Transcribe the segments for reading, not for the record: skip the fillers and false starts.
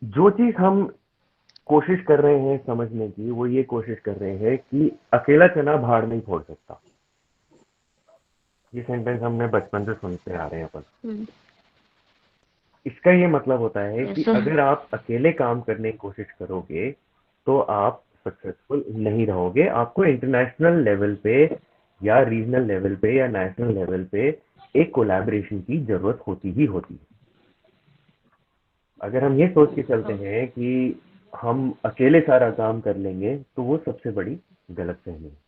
जो चीज हम कोशिश कर रहे हैं समझने की, वो ये कोशिश कर रहे हैं कि अकेला चना भाड़ नहीं फोड़ सकता। ये सेंटेंस हमने बचपन से सुनते आ रहे हैं अपन। हम्म। इसका ये मतलब होता है कि ऐसा। अगर आप अकेले काम करने की कोशिश करोगे तो आप सक्सेसफुल नहीं रहोगे। आपको इंटरनेशनल लेवल पे या रीजनल लेवल पे या नेशनल लेवल पे एक कोलैबोरेशन की जरूरत होती ही होती है। अगर हम ये सोच के चलते हाँ। हैं कि हम अकेले सारा काम कर लेंगे तो वो सबसे बड़ी गलतफहमी है।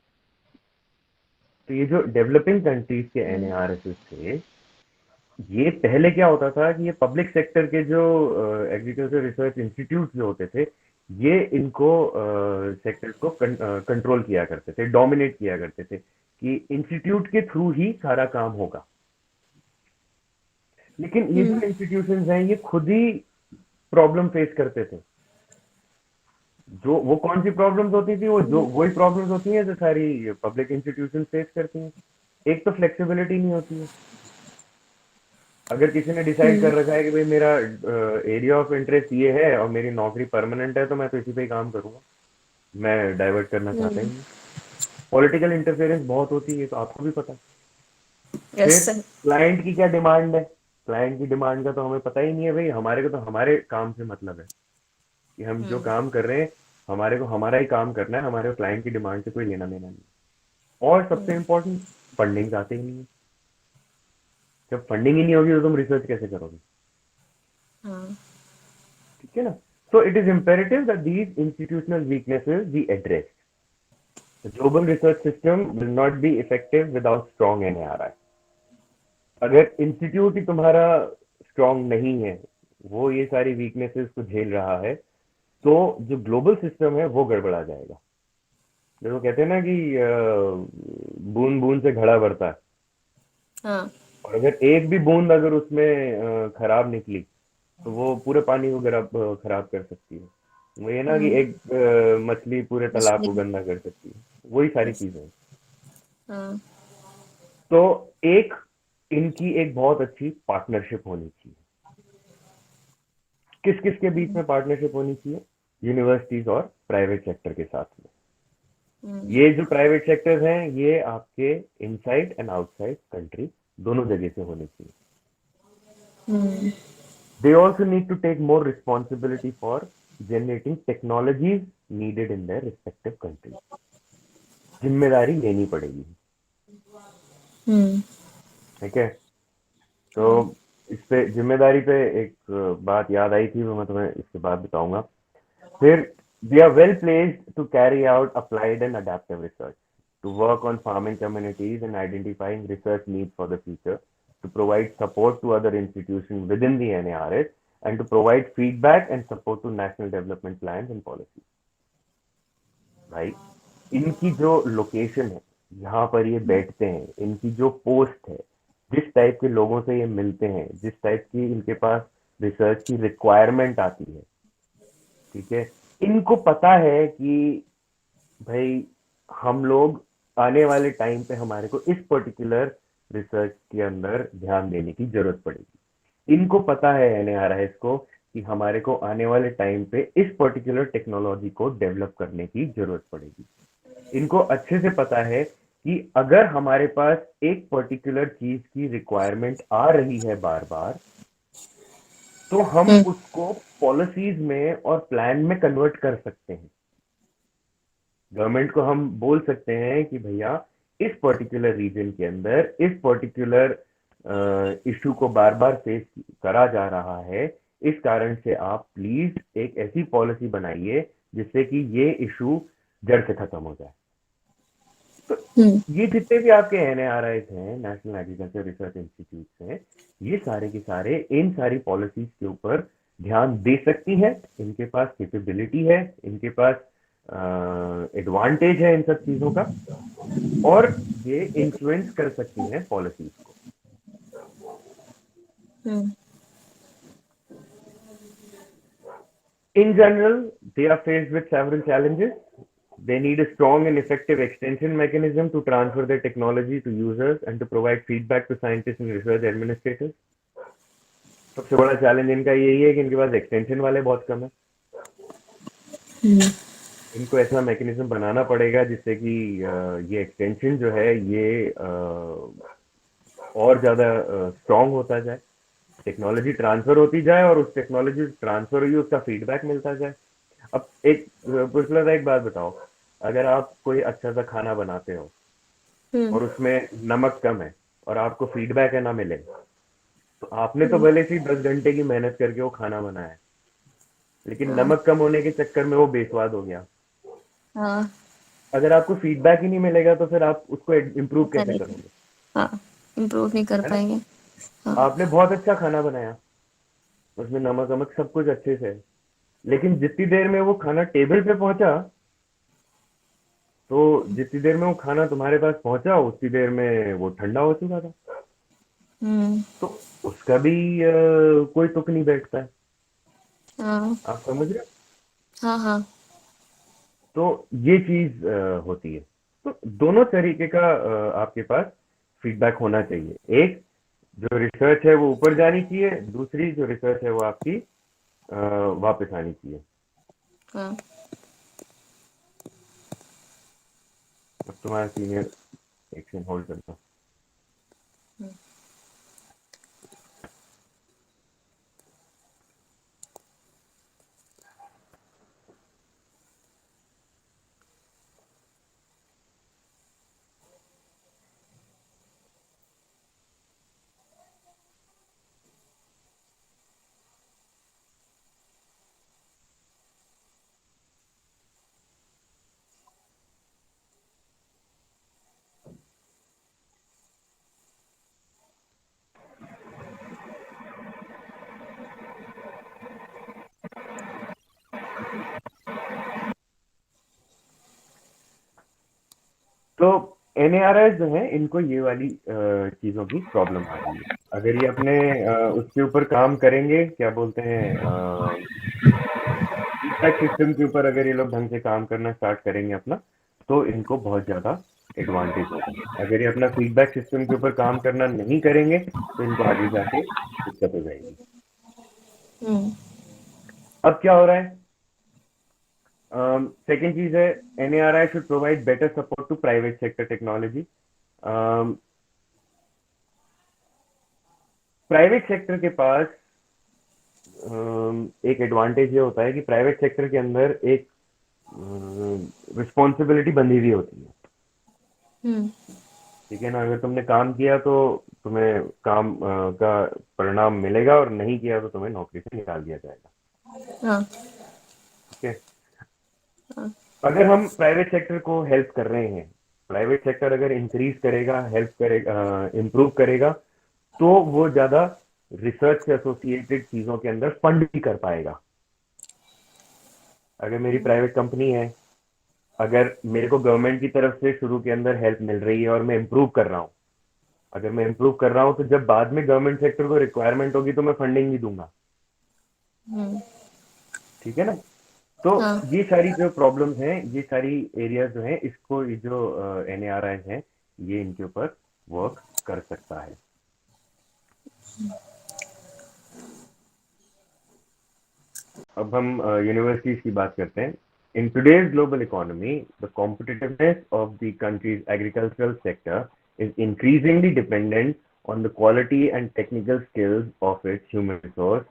तो ये जो डेवलपिंग कंट्रीज के हम्म। एनएआरएस थे, ये पहले क्या होता था कि ये पब्लिक सेक्टर के जो एग्रीकल्चर रिसर्च इंस्टीट्यूट जो होते थे, ये इनको सेक्टर्स को कंट्रोल किया करते थे, डोमिनेट किया करते थे कि इंस्टीट्यूट के थ्रू ही सारा काम होगा। लेकिन ये जो हम्म। इंस्टीट्यूशंस हैं ये खुद ही प्रॉब्लम फेस करते थे। जो वो कौन सी प्रॉब्लम्स होती थी, वो जो हम्म। वही प्रॉब्लम्स होती हैं जो सारी पब्लिक इंस्टीट्यूशन फेस करती हैं। एक तो फ्लेक्सिबिलिटी नहीं होती है। अगर किसी ने डिसाइड हम्म। कर रखा है कि भाई मेरा एरिया ऑफ इंटरेस्ट ये है और मेरी नौकरी परमानेंट है, तो मैं तो इसी पे ही काम करूंगा, मैं डाइवर्ट करना चाहता ही हम्म। नहीं। पॉलिटिकल इंटरफेरेंस बहुत होती है, तो आपको भी पता है। यस फिर सर। क्लाइंट की क्या डिमांड है, क्लाइंट की डिमांड का तो हमें पता ही नहीं है। भाई हमारे को तो हमारे काम से मतलब है कि हम जो हम्म। काम कर रहे हैं, हमारे को हमारा ही काम करना है, हमारे को क्लाइंट की डिमांड से कोई लेना देना नहीं। और सबसे हम्म। इंपॉर्टेंट, फंडिंग आते ही नहीं है। जब फंडिंग ही नहीं होगी तो तुम रिसर्च कैसे करोगे? हाँ। ठीक है ना? So it is imperative that these institutional weaknesses be addressed. The global research system will not be effective without strong NARI. अगर इंस्टीट्यूट ही तुम्हारा स्ट्रांग नहीं है, वो ये सारी वीकनेसेस को झेल रहा है, तो जो ग्लोबल सिस्टम है वो गड़बड़ा जाएगा। जैसे वो कहते हैं ना कि बूंद बूंद से घड़ा भरता है। हाँ। और अगर एक भी बूंद अगर उसमें खराब निकली, तो वो पूरे पानी को खराब कर सकती है। वो ये ना कि हम्म। एक मछली पूरे तालाब को मछली। गंदा कर सकती है। वही सारी यस। चीजें हैं। हाँ। तो एक इनकी एक बहुत अच्छी पार्टनरशिप होनी चाहिए। किस किस के बीच में पार्टनरशिप होनी चाहिए? यूनिवर्सिटीज और प्राइवेट सेक्टर के साथ में। हम्म। ये जो प्राइवेट सेक्टर्स हैं ये आपके इनसाइड एंड आउटसाइड कंट्री दोनों जगह से होने चाहिए। Hmm. They also need to take more responsibility for generating technologies needed in their respective country. जिम्मेदारी लेनी पड़ेगी। हम्म। ठीक है? तो हाँ। इस पे जिम्मेदारी पे एक बात याद आई थी, वो मैं तुम्हें इसके बाद बताऊंगा। फिर they are well placed to carry out applied and adaptive research, to work on farming communities and identifying research needs for the future, to provide support to other institutions within the NARS, and to provide feedback and support to national development plans and policies. भाई, इनकी जो location है, यहाँ पर ये बैठते हैं, इनकी जो पोस्ट है, जिस टाइप के लोगों से ये मिलते हैं, जिस टाइप की इनके पास रिसर्च की रिक्वायरमेंट आती है, ठीक है, इनको पता है कि भाई हम लोग आने वाले टाइम पे हमारे को इस पर्टिकुलर रिसर्च के अंदर ध्यान देने की जरूरत पड़ेगी। इनको पता है एनएआरआईएस को कि हमारे को आने वाले टाइम पे इस पर्टिकुलर टेक्नोलॉजी को डेवलप करने की जरूरत पड़ेगी। इनको अच्छे से पता है कि अगर हमारे पास एक पर्टिकुलर चीज की रिक्वायरमेंट आ रही है बार बार, तो हम हम्म। उसको पॉलिसीज में और प्लान में कन्वर्ट कर सकते हैं। गवर्नमेंट को हम बोल सकते हैं कि भैया इस पर्टिकुलर रीजन के अंदर इस पर्टिकुलर इशू को बार बार फेस करा जा रहा है, इस कारण से आप प्लीज एक ऐसी पॉलिसी बनाइए जिससे कि ये इशू जड़ से खत्म हो जाए। तो हम्म। ये जितने भी आपके एनएआरआईस हैं, नेशनल एग्रीकल्चर रिसर्च इंस्टीट्यूट हैं, ये सारे के सारे इन सारी पॉलिसीज के ऊपर ध्यान दे सकती हैं। इनके पास कैपेबिलिटी है, इनके पास एडवांटेज है इन सब चीजों का, और ये इन्फ्लुएंस कर सकती हैं पॉलिसीज को। हम्म। In general, they are faced with several challenges. They need a strong and effective extension mechanism to transfer their technology to users and to provide feedback to scientists and research administrators. सबसे बड़ा challenge इनका यही है कि इनके पास extension वाले बहुत कम है। हम्म इनको ऐसा मैकेनिज्म बनाना पड़ेगा जिससे कि ये एक्सटेंशन जो है ये और ज़्यादा स्ट्रांग होता जाए, टेक्नोलॉजी ट्रांसफर होती जाए और उस टेक्नोलॉजी ट्रांसफर हुई उसका फीडबैक मिलता जाए। अब एक पुष्पलता, एक बात बताओ, अगर आप कोई अच्छा सा खाना बनाते हो हम्म और उसमें नमक कम है और आपको फीडबैक है ना मिले, तो आपने तो हम्म भले से 10 घंटे की मेहनत करके वो खाना बनाया है, लेकिन हाँ नमक कम होने के चक्कर में वो बेस्वाद हो गया। हाँ अगर आपको फीडबैक ही नहीं मिलेगा तो फिर आप उसको इम्प्रूव कैसे करेक्ट। करोगे? हाँ, इम्प्रूव नहीं कर है ना? पाएंगे। हाँ। आपने बहुत अच्छा खाना बनाया, उसमें नमक वमक सब कुछ अच्छे से है, लेकिन जितनी देर में वो खाना टेबल पे पहुंचा, तो जितनी देर में वो खाना तुम्हारे पास पहुंचा उतनी देर में वो ठंडा हो चुका था। हम्म तो उसका भी कोई तुक नहीं बैठता है। हाँ आप समझ रहे हो? हाँ हाँ। तो ये चीज होती है। तो दोनों तरीके का आपके पास फीडबैक होना चाहिए। एक जो रिसर्च है वो ऊपर जानी चाहिए, दूसरी जो रिसर्च है वो आपकी अ, वापस आनी चाहिए। हाँ। अब तुम्हारा सीनियर एक्शन होल्ड करता। तो एनएआरआई जो है इनको ये वाली चीजों की प्रॉब्लम आ रही है। अगर ये अपने उसके ऊपर काम करेंगे, क्या बोलते हैं, फीडबैक सिस्टम के ऊपर अगर ये लोग ढंग से काम करना स्टार्ट करेंगे अपना, तो इनको बहुत ज्यादा एडवांटेज होगा। अगर ये अपना फीडबैक सिस्टम के ऊपर काम करना नहीं करेंगे तो इनको आगे जाके दिक्कत हो जाएगी। हम्म अब क्या हो रहा है? सेकेंड चीज है, NARI should provide better support to private sector technology. Private sector के पास एक एडवांटेज ये होता है कि प्राइवेट सेक्टर के अंदर एक रिस्पॉन्सिबिलिटी बंधी हुई होती है। हम्म ठीक है ना? अगर तुमने काम किया तो तुम्हें काम का परिणाम मिलेगा, और नहीं किया तो तुम्हें नौकरी से निकाल दिया जाएगा। हाँ ठीक है? हाँ। अगर हम प्राइवेट सेक्टर को हेल्प कर रहे हैं, प्राइवेट सेक्टर अगर इंक्रीज करेगा, हेल्प करेगा, इम्प्रूव करेगा, तो वो ज्यादा रिसर्च से एसोसिएटेड चीजों के अंदर फंड भी कर पाएगा। अगर मेरी प्राइवेट कंपनी है, अगर मेरे को गवर्नमेंट की तरफ से शुरू के अंदर हेल्प मिल रही है और मैं इम्प्रूव कर रहा हूँ, अगर मैं इम्प्रूव कर रहा हूँ तो जब बाद में गवर्नमेंट सेक्टर को रिक्वायरमेंट होगी तो मैं फंडिंग भी दूंगा। हम्म ठीक है ना? तो हाँ। ये सारी जो प्रॉब्लम्स हैं, ये सारी एरियाज जो हैं, इसको ये जो एनएआरआई है, ये इनके ऊपर वर्क कर सकता है। अब हम यूनिवर्सिटीज की बात करते हैं। In today's global economy, the competitiveness of the countries agricultural sector is increasingly dependent on the quality and technical skills of its human resource।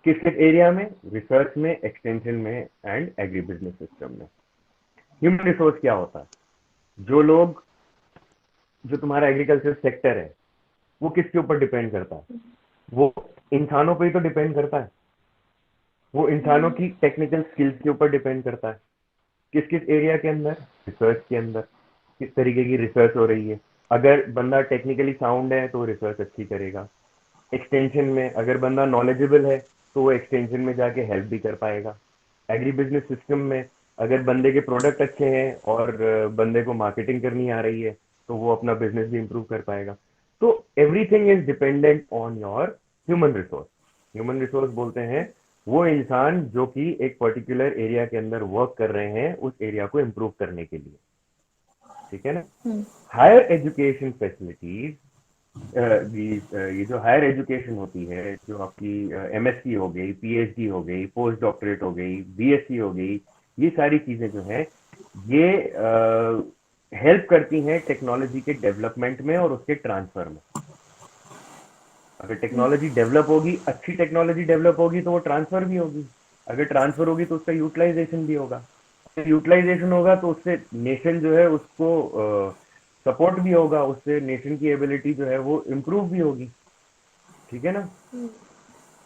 किस किस एरिया में? रिसर्च में, एक्सटेंशन में एंड एग्री बिजनेस सिस्टम में। Human resource क्या होता है? जो लोग, जो तुम्हारा एग्रीकल्चर सेक्टर है, वो किसके ऊपर डिपेंड करता है? वो इंसानों पे ही तो डिपेंड करता है। वो इंसानों की टेक्निकल स्किल्स के ऊपर डिपेंड करता है। किस किस एरिया के अंदर? रिसर्च के अंदर। किस तरीके की रिसर्च हो रही है? अगर बंदा टेक्निकली साउंड है तो रिसर्च अच्छी करेगा। एक्सटेंशन में अगर बंदा नॉलेजेबल है तो वो एक्सटेंशन में जाके हेल्प भी कर पाएगा। एग्री बिजनेस सिस्टम में अगर बंदे के प्रोडक्ट अच्छे हैं और बंदे को मार्केटिंग करनी आ रही है तो वो अपना बिजनेस भी इंप्रूव कर पाएगा। तो everything is dependent on your human resource. Human resource बोलते हैं वो इंसान जो कि एक पर्टिकुलर एरिया के अंदर वर्क कर रहे हैं उस एरिया को इंप्रूव करने के लिए। ठीक है ना? हम्म हायर एजुकेशन फैसिलिटीज ये जो हायर एजुकेशन होती है, जो आपकी एमएससी हो गई, पीएचडी हो गई, पोस्ट डॉक्टरेट हो गई, बीएससी हो गई, ये सारी चीजें जो है ये हेल्प करती हैं टेक्नोलॉजी के डेवलपमेंट में और उसके ट्रांसफर में। अगर टेक्नोलॉजी डेवलप होगी, अच्छी टेक्नोलॉजी डेवलप होगी, तो वो ट्रांसफर भी होगी। अगर ट्रांसफर होगी तो उसका यूटिलाइजेशन भी होगा। यूटिलाइजेशन होगा तो उससे नेशन जो है उसको सपोर्ट भी होगा, उससे नेशन की एबिलिटी जो है वो इम्प्रूव भी होगी। ठीक है ना?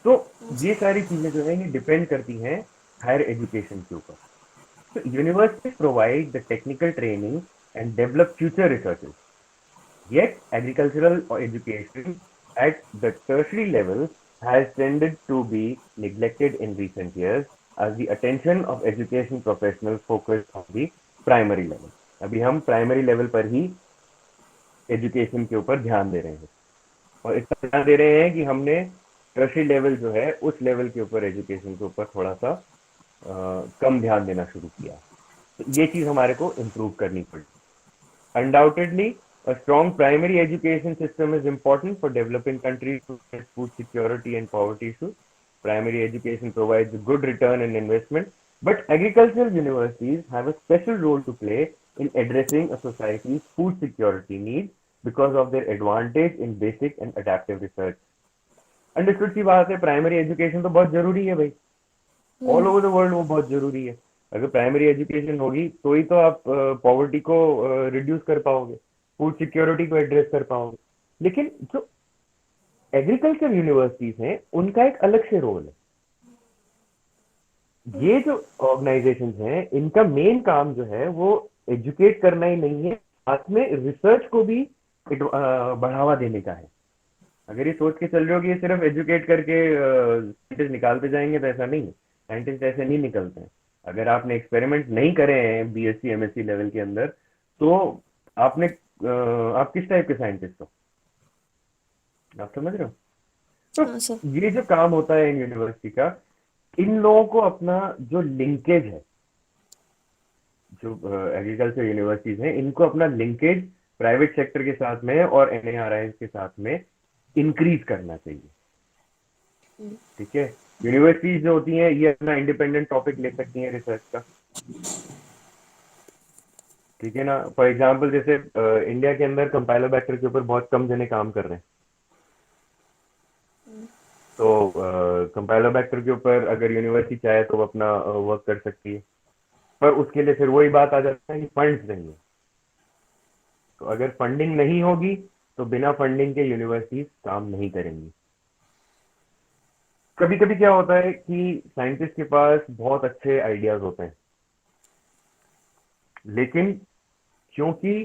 तो हाँ ये सर। सारी चीजें जो है ये डिपेंड करती हैं हायर एजुकेशन के ऊपर। तो university provide the technical training and develop future researches, yet agricultural education at the tertiary level has tended to be neglected in recent years as the attention of education professionals focus on the primary level. अभी हम primary level पर ही education के ऊपर ध्यान दे रहे हैं, और इतना ध्यान दे रहे हैं कि हमने टर्शियरी लेवल जो है उस लेवल के ऊपर एजुकेशन के ऊपर थोड़ा सा कम ध्यान देना शुरू किया। तो ये चीज हमारे को इम्प्रूव करनी पड़ी। Undoubtedly, a strong primary education system is important for developing countries to face food security and poverty issues. Primary education provides a good return on investment, but agricultural universities have a special role to play in addressing a society's food security needs because of their advantage in basic and adaptive research. Understood सी बात है, primary education तो बहुत जरूरी है भाई, all over the world वो बहुत जरूरी है। अगर प्राइमरी एजुकेशन होगी तो ही तो आप पॉवर्टी को रिड्यूस कर पाओगे, फूड सिक्योरिटी को एड्रेस कर पाओगे। लेकिन जो एग्रीकल्चर यूनिवर्सिटीज हैं उनका एक अलग से रोल है। ये जो ऑर्गेनाइजेशंस हैं इनका मेन काम जो है वो एजुकेट करना ही नहीं है, साथ में रिसर्च को भी बढ़ावा देने का है। अगर ये सोच के चल रहे हो कि ये सिर्फ एजुकेट करके साइंटिस्ट निकालते जाएंगे, तो ऐसा नहीं है। साइंटिस्ट ऐसे नहीं निकलते हैं। अगर आपने एक्सपेरिमेंट नहीं करे हैं बीएससी एमएससी लेवल के अंदर, तो आपने आप किस टाइप के साइंटिस्ट हो? आप समझ रहे हो? हाँ सर। तो ये जो काम होता है इन यूनिवर्सिटी का, इन लोगों को अपना जो लिंकेज है, जो एग्रीकल्चर यूनिवर्सिटीज हैं इनको अपना लिंकेज प्राइवेट सेक्टर के साथ में और एनएआरआई के साथ में इंक्रीज करना चाहिए। ठीक है? यूनिवर्सिटीज जो होती हैं ये अपना इंडिपेंडेंट टॉपिक ले सकती हैं रिसर्च का। ठीक है ना? फॉर एग्जांपल जैसे इंडिया के अंदर कंपाइलोबैक्टर के ऊपर बहुत कम जने काम कर रहे हैं, तो कंपाइलोबैक्टर के ऊपर अगर यूनिवर्सिटी चाहे तो वो अपना वर्क कर सकती है, पर उसके लिए फिर वही बात आ जाता है कि फंड्स नहीं है। तो अगर फंडिंग नहीं होगी तो बिना फंडिंग के यूनिवर्सिटीज काम नहीं करेंगी। कभी कभी क्या होता है कि साइंटिस्ट के पास बहुत अच्छे आइडियाज होते हैं, लेकिन क्योंकि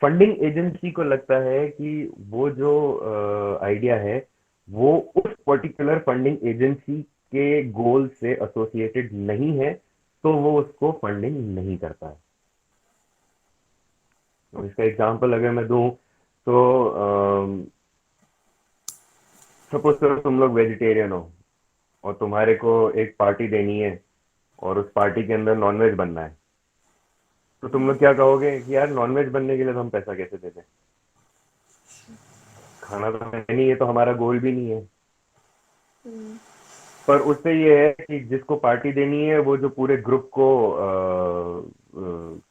फंडिंग एजेंसी को लगता है कि वो जो आइडिया है वो उस पर्टिकुलर फंडिंग एजेंसी के गोल से एसोसिएटेड नहीं है, तो वो उसको फंडिंग नहीं करता है। तो इसका एग्जांपल अगर मैं दूं तो सपोज करो तुम लोग वेजिटेरियन हो और तुम्हारे को एक पार्टी देनी है और उस पार्टी के अंदर नॉनवेज बनना है, तो तुम लोग क्या कहोगे कि यार नॉनवेज बनने के लिए तो हम पैसा कैसे दे दें, खाना तो हमें नहीं है, तो हमारा गोल भी नहीं है। पर उससे ये है कि जिसको पार्टी देनी है वो जो पूरे ग्रुप को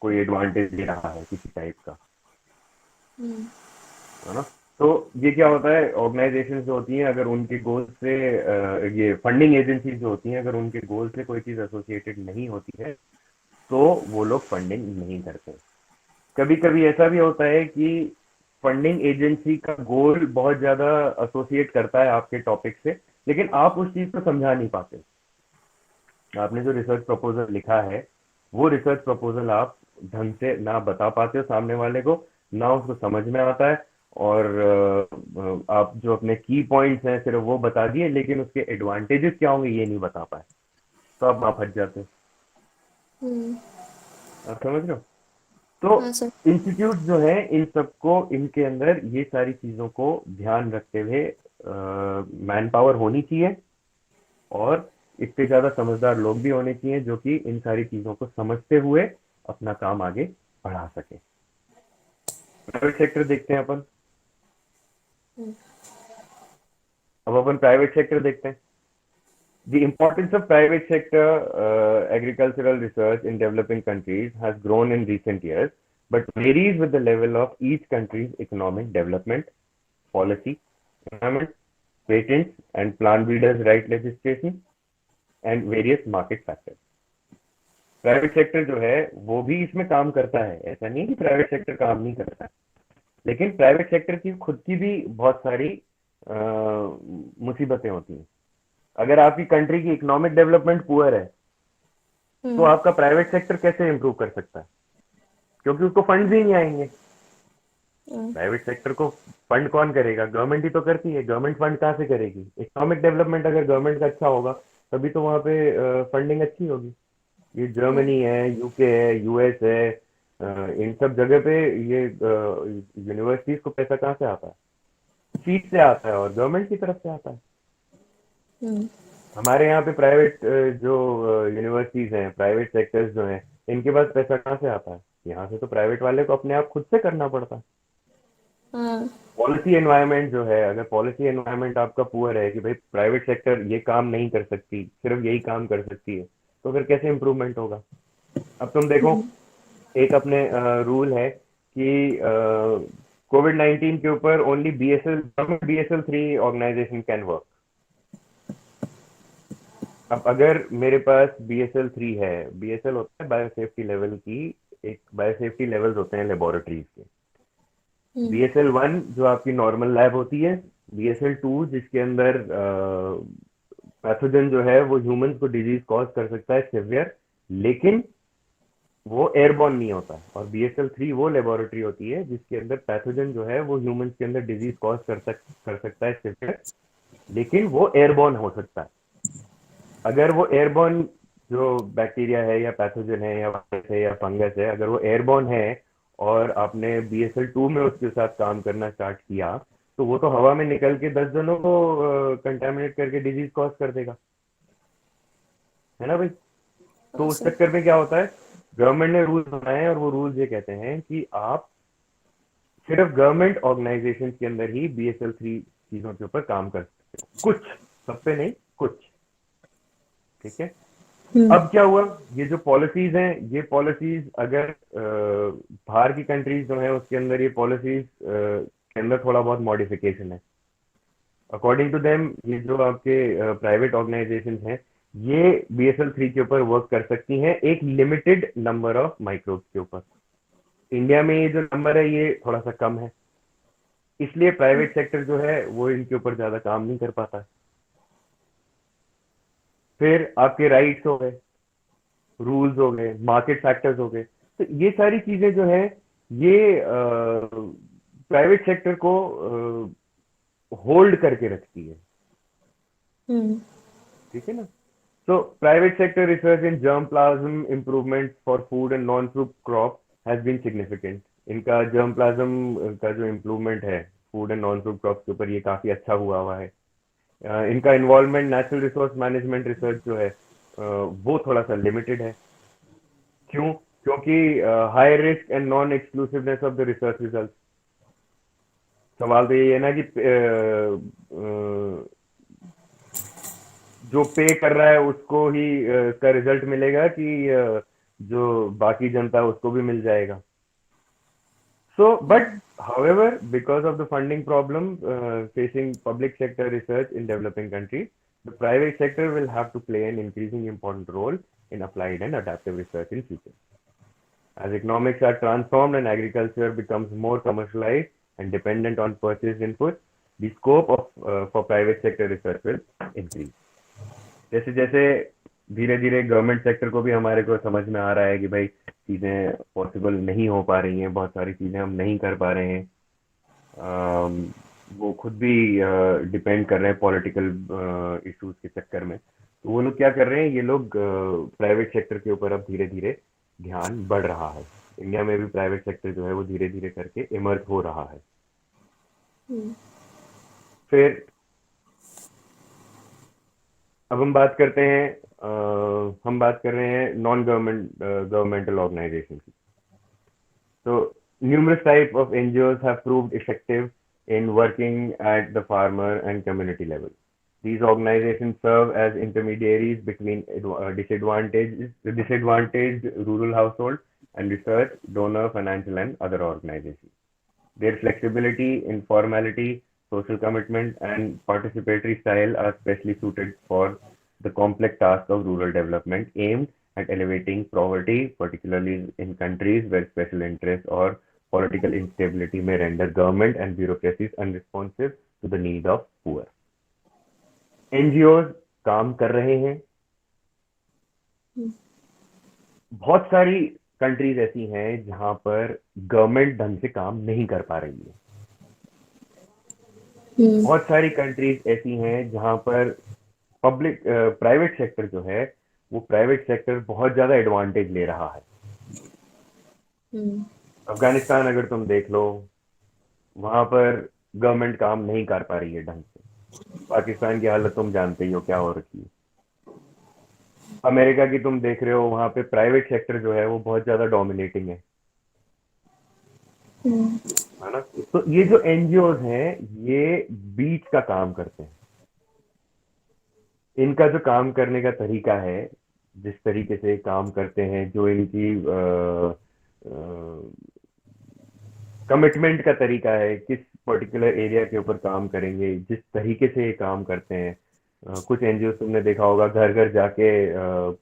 कोई एडवांटेज दे रहा है किसी टाइप का, है ना? तो ये क्या होता है, ऑर्गेनाइजेशन जो होती हैं अगर उनके गोल से ये फंडिंग एजेंसी जो होती हैं अगर उनके गोल से कोई चीज एसोसिएटेड नहीं होती है तो वो लोग फंडिंग नहीं करते। कभी कभी ऐसा भी होता है कि फंडिंग एजेंसी का गोल बहुत ज्यादा एसोसिएट करता है आपके टॉपिक से, लेकिन आप उस चीज को समझा नहीं पाते। आपने जो रिसर्च प्रपोजल लिखा है वो रिसर्च प्रपोजल आप ढंग से ना बता पाते हो सामने वाले को, ना उसको समझ में आता है, और आप जो अपने की पॉइंट्स हैं सिर्फ वो बता दिए, लेकिन उसके एडवांटेजेस क्या होंगे ये नहीं बता पाए, तो आप वहां फंस जाते हो। आप समझ रहे हो? हाँ सर। तो इंस्टीट्यूट जो है इन सबको इनके अंदर ये सारी चीजों को ध्यान रखते हुए मैन पावर होनी चाहिए, और इससे ज्यादा समझदार लोग भी होने चाहिए जो कि इन सारी चीजों को समझते हुए अपना काम आगे बढ़ा सके। प्राइवेट सेक्टर देखते हैं अपन। हम्म, अब अपन प्राइवेट सेक्टर देखते हैं. The importance of private sector agricultural research in developing countries has grown in recent years, but varies with the level of each country's economic development, policy, environment, patents, and plant breeders' right legislation, and various market factors. Private sector जो है वो भी इसमें काम करता है, ऐसा नहीं कि प्राइवेट सेक्टर काम नहीं करता है, लेकिन प्राइवेट सेक्टर की खुद की भी बहुत सारी मुसीबतें होती हैं. अगर आपकी कंट्री की इकोनॉमिक डेवलपमेंट पुअर है तो हम्म, आपका प्राइवेट सेक्टर कैसे इंप्रूव कर सकता है, क्योंकि उसको फंड्स ही नहीं आएंगे. हाँ, प्राइवेट सेक्टर को फंड कौन करेगा, गवर्नमेंट ही तो करती है. गवर्नमेंट फंड कहाँ से करेगी? इकोनॉमिक डेवलपमेंट अगर गवर्नमेंट का अच्छा होगा तभी तो वहाँ पे फंडिंग अच्छी होगी. ये हम्म, जर्मनी है, यूके है, यूएस है, इन सब जगह पे ये यूनिवर्सिटीज को पैसा कहाँ से आता है? फीस से आता है और गवर्नमेंट की तरफ से आता है. हम्म, हमारे यहाँ पे प्राइवेट जो यूनिवर्सिटीज हैं, प्राइवेट सेक्टर्स जो हैं, इनके पास पैसा कहाँ से आता है? यहाँ से तो प्राइवेट वाले को अपने आप खुद से करना पड़ता है. हाँ, पॉलिसी एनवायरनमेंट जो है, अगर पॉलिसी एनवायरनमेंट आपका पुअर है कि भाई प्राइवेट सेक्टर ये काम नहीं कर सकती, सिर्फ यही काम कर सकती है, तो फिर कैसे इम्प्रूवमेंट होगा? अब तुम देखो, हम्म, एक अपने रूल है कि कोविड-19 के ऊपर only BSL, BSL-3 organisation can work. अब अगर मेरे पास BSL-3 है, BSL होता है बायोसेफ्टी लेवल की, एक बायोसेफ्टी लेवल्स होते हैं लेबोरेटरीज के. हम्म, BSL-1 जो आपकी नॉर्मल लैब होती है, BSL-2 जिसके अंदर पैथोजन जो है वो ह्यूमंस को डिजीज कॉज कर सकता है सिवियर, लेकिन वो एयरबॉर्न नहीं होता है. और BSL-3 वो लेबोरेटरी होती है जिसके अंदर पैथोजन जो है वो ह्यूमंस के अंदर डिजीज कॉज कर सकता है सिवियर, लेकिन वो एयरबॉर्न हो सकता है. अगर वो एयरबॉर्न जो बैक्टीरिया है या पैथोजन है या वायरस है या फंगस है, अगर वो एयरबॉर्न है और आपने BSL-2 में उसके साथ काम करना स्टार्ट किया, तो वो तो हवा में निकल के 10 जनों को कंटेमिनेट करके डिजीज कॉज कर देगा, है ना भाई? तो हाँ उस सर, चक्कर में क्या होता है, गवर्नमेंट ने रूल्स बनाए हैं और वो रूल्स ये कहते हैं कि आप सिर्फ गवर्नमेंट ऑर्गेनाइजेशन के अंदर ही BSL-3 चीजों के ऊपर काम कर सकते हो, कुछ, सब पे नहीं, कुछ. ठीक है. हम्म, अब क्या हुआ, ये जो पॉलिसीज हैं, ये पॉलिसीज अगर बाहर की कंट्रीज जो है उसके अंदर ये पॉलिसीज के अंदर थोड़ा बहुत मॉडिफिकेशन है. अकॉर्डिंग टू देम ये जो आपके प्राइवेट ऑर्गेनाइजेशन हैं, ये BSL-3 के ऊपर वर्क कर सकती हैं एक लिमिटेड नंबर ऑफ माइक्रोब्स के ऊपर. इंडिया में ये जो नंबर है ये थोड़ा सा कम है, इसलिए प्राइवेट सेक्टर जो है वो इनके ऊपर ज्यादा काम नहीं कर पाता है. फिर आपके राइट्स हो गए, रूल्स हो गए, मार्केट फैक्टर्स हो गए, तो ये सारी चीजें जो है ये प्राइवेट सेक्टर को होल्ड करके रखती है. हम्म, ठीक है ना? So private sector research in germplasm improvement for food and non-food crop has been significant. इनका germplasm का जो improvement है food and non-food crops के ऊपर, ये काफी अच्छा हुआ है. इनका involvement natural resource management research जो है वो थोड़ा सा limited है. क्यों? क्योंकि high risk and non exclusiveness of the research results. सवाल तो ये है ना कि जो पे कर रहा है उसको ही का रिजल्ट मिलेगा कि जो बाकी जनता है उसको भी मिल जाएगा. So, but however, because of the funding problem facing public sector research in developing countries, the private sector will have to play an increasing important role in applied and adaptive research in future. As economics are transformed and agriculture becomes more commercialized and dependent on purchased inputs, the scope of for private sector research will increase. जैसे जैसे धीरे धीरे government sector को भी हमारे को समझ में आ रहा है कि भाई चीजें पॉसिबल नहीं हो पा रही हैं, बहुत सारी चीजें हम नहीं कर पा रहे हैं. वो खुद भी डिपेंड कर रहे हैं पॉलिटिकल इश्यूज के चक्कर में, तो वो लोग क्या कर रहे हैं, ये लोग प्राइवेट सेक्टर के ऊपर अब धीरे धीरे ध्यान बढ़ रहा है. इंडिया में भी प्राइवेट सेक्टर जो है वो धीरे धीरे करके इमर्ज हो रहा है. हम्म, फिर अब हम बात करते हैं, हम बात कर रहे हैं नॉन गवर्नमेंटल ऑर्गेनाइजेशन की. So numerous type of NGOs have proved effective in working at the farmer and community level. These organizations serve as intermediaries between disadvantaged rural households and research, donor, financial, and other organizations. Their flexibility, informality, social commitment, and participatory style are specially suited for the complex task of rural development aimed at elevating poverty, particularly in countries where special interests or political instability may render government and bureaucracies unresponsive to the need of poor. NGO काम कर रहे हैं. बहुत सारी countries ऐसी हैं जहां पर गवर्नमेंट ढंग से काम नहीं कर पा रही है. बहुत सारी कंट्रीज ऐसी हैं जहां पर पब्लिक प्राइवेट सेक्टर जो है वो प्राइवेट सेक्टर बहुत ज्यादा एडवांटेज ले रहा है. अफगानिस्तान अगर तुम देख लो, वहां पर गवर्नमेंट काम नहीं कर पा रही है ढंग से. पाकिस्तान की हालत तुम जानते ही हो क्या हो रखी है. अमेरिका की तुम देख रहे हो, वहां पे प्राइवेट सेक्टर जो है वो बहुत ज्यादा डोमिनेटिंग है ना. तो ये जो एनजीओ हैं ये बीच का काम करते हैं. इनका जो काम करने का तरीका है, जिस तरीके से काम करते हैं, जो इनकी कमिटमेंट का तरीका है, किस पर्टिकुलर एरिया के ऊपर काम करेंगे, जिस तरीके से ये काम करते हैं. कुछ एनजीओ तुमने देखा होगा घर घर जाके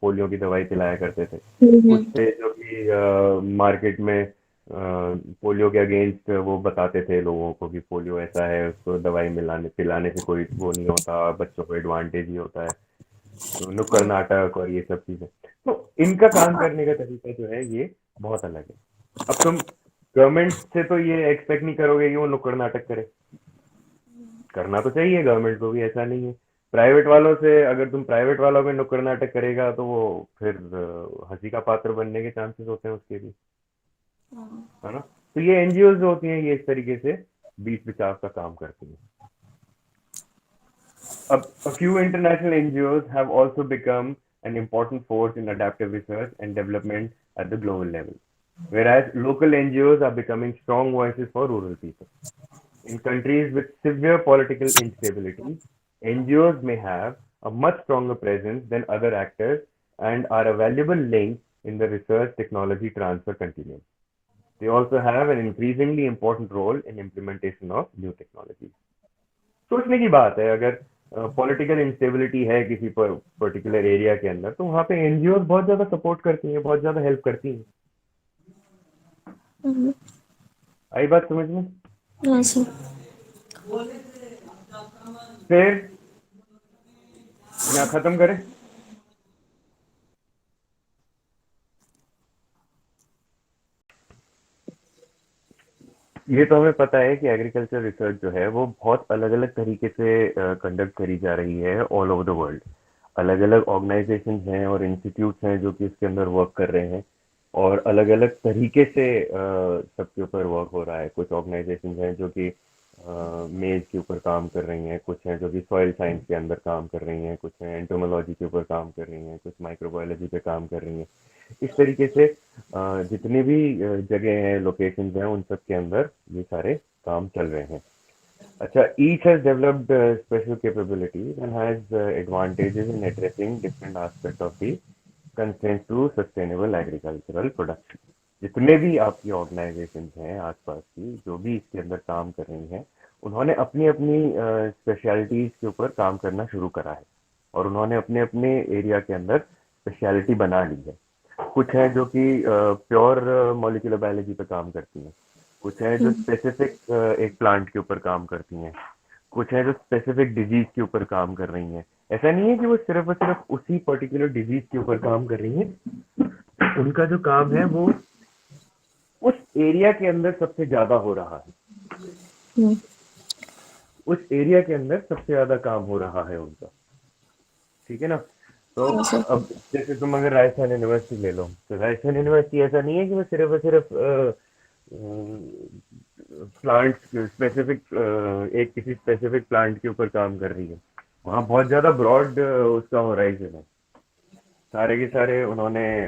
पोलियो की दवाई पिलाया करते थे. कुछ थे जो कि मार्केट में पोलियो के अगेंस्ट वो बताते थे लोगों को कि पोलियो ऐसा है, उसको दवाई पिलाने से कोई वो नहीं होता, बच्चों को एडवांटेज ही होता है. तो नुक्कड़ नाटक और ये सब चीजें. तो इनका काम करने का तरीका जो है ये बहुत अलग है. अब तुम गवर्नमेंट से तो ये एक्सपेक्ट नहीं करोगे कि वो नुक्कड़ नाटक करे. करना तो चाहिए गवर्नमेंट को भी, ऐसा नहीं है. प्राइवेट वालों से अगर तुम प्राइवेट वालों में नुक्कड़ नाटक करेगा तो वो फिर हंसी का पात्र बनने के चांसेस होते हैं उसके भी, है ना. तो ये एनजीओ जो होती हैं ये इस तरीके से बीच बिचाव का काम करती हैं. A few international NGOs have also become an important force in adaptive research and development at the global level, whereas local NGOs are becoming strong voices for rural people. In countries with severe political instability, NGOs may have a much stronger presence than other actors and are a valuable link in the research technology transfer continuum. They also have an increasingly important role in implementation of new technologies. सोचने की बात है, अगर political instability है किसी particular area के अंदर, तो वहां पे एनजीओ बहुत ज्यादा सपोर्ट करती हैं, बहुत ज्यादा हेल्प करती हैं. आई बात समझ में? फिर यहाँ खत्म करें. ये तो हमें पता है कि एग्रीकल्चर रिसर्च जो है वो बहुत अलग अलग तरीके से कंडक्ट करी जा रही है ऑल ओवर द वर्ल्ड. अलग अलग ऑर्गेनाइजेशन हैं और इंस्टीट्यूट्स हैं जो कि इसके अंदर वर्क कर रहे हैं, और अलग अलग तरीके से सबके ऊपर वर्क हो रहा है. कुछ ऑर्गेनाइजेशन हैं जो कि मेज के ऊपर काम कर रही हैं, कुछ हैं जो कि सॉइल साइंस के अंदर काम कर रही हैं, कुछ हैं एंटोमोलॉजी के ऊपर काम कर रही हैं, कुछ माइक्रोबायोलॉजी पे काम कर रही हैं. इस तरीके से जितने भी जगह हैं, लोकेशंस हैं, उन सब के अंदर ये सारे काम चल रहे हैं. अच्छा, each has developed special capabilities and has advantages in addressing different aspects of the constraints to sustainable agricultural production. जितने भी आपकी ऑर्गेनाइजेशंस हैं आसपास की, जो भी इसके अंदर काम कर रही हैं, उन्होंने अपनी अपनी स्पेशलिटीज के ऊपर काम करना शुरू करा है, और उन्होंने अपने अपने एरिया के अंदर स्पेशलिटी बना ली है. कुछ हैं जो कि प्योर मॉलिक्यूलर बायोलॉजी पे काम करती हैं, कुछ हैं जो स्पेसिफिक एक प्लांट के ऊपर काम करती हैं, कुछ हैं जो स्पेसिफिक डिजीज के ऊपर काम कर रही हैं. ऐसा नहीं है कि वो सिर्फ और सिर्फ उसी पर्टिकुलर डिजीज के ऊपर काम कर रही हैं. उनका जो काम है वो उस एरिया के अंदर सबसे ज्यादा हो रहा है. उस एरिया के अंदर सबसे ज्यादा काम हो रहा है उनका. ठीक है ना. तो अब जैसे तुम अगर राजस्थान यूनिवर्सिटी ले लो, तो राजस्थान यूनिवर्सिटी ऐसा नहीं है कि वो सिर्फ और सिर्फ प्लांट स्पेसिफिक एक किसी स्पेसिफिक प्लांट के ऊपर काम कर रही है. वहाँ बहुत ज्यादा ब्रॉड उसका होराइजन है. सारे के सारे उन्होंने